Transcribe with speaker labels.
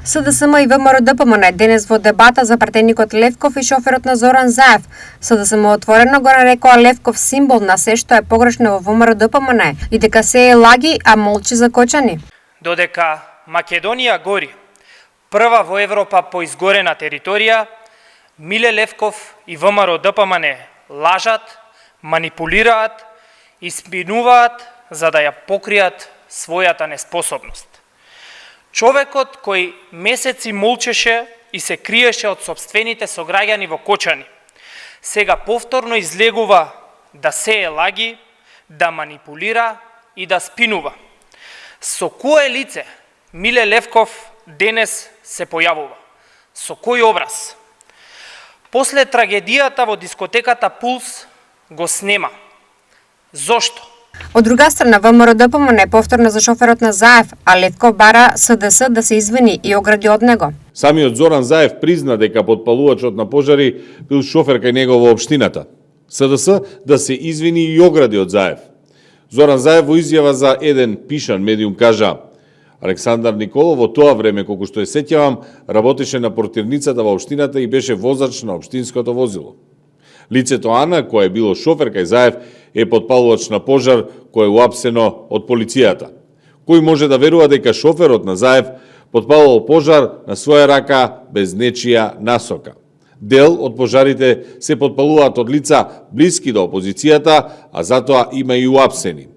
Speaker 1: СДСМ и ВМРО-ДПМН денес во дебата за пратеникот Левков и шоферот на Зоран Заев. СДСМ отворено го нарекоа Левков символ на се што е погрешно во ВМРО-ДПМН и дека се е лаги, а молчи за Кочани.
Speaker 2: Додека Македонија гори, прва во Европа по изгорена територија, Миле Левков и ВМРО-ДПМН лажат, манипулираат и спинуваат за да ја покријат својата неспособност. Човекот кој месеци молчеше и се криеше од сопствените сограѓани во Кочани, сега повторно излегува да сее лаги, да манипулира и да спинува. Со кое лице Миле Левков денес се појавува? Со кој образ? После трагедијата во дискотеката Пулс го снема. Зошто?
Speaker 1: Од друга страна, ВМРО-ДПМН повторно за шоферот на Заев, а Левков бара СДС да се извини и огради од него.
Speaker 3: Самиот Зоран Заев призна дека подпалувачот на пожари бил шофер кај него во општината. СДС да се извини и огради од Заев. Зоран Заев во изјава за еден пишан медиум кажа: Александар Николов во тоа време, колку што е сеќавам, работеше на портирницата во општината и беше возач на општинското возило. Лицето Ана, кој е било шофер кај Заев, е подпалувач на пожар кој е уапсено од полицијата. Кој може да верува дека шоферот на Заев подпалувал пожар на своја рака без нечија насока? Дел од пожарите се подпалуваат од лица блиски до опозицијата, а затоа има и уапсени.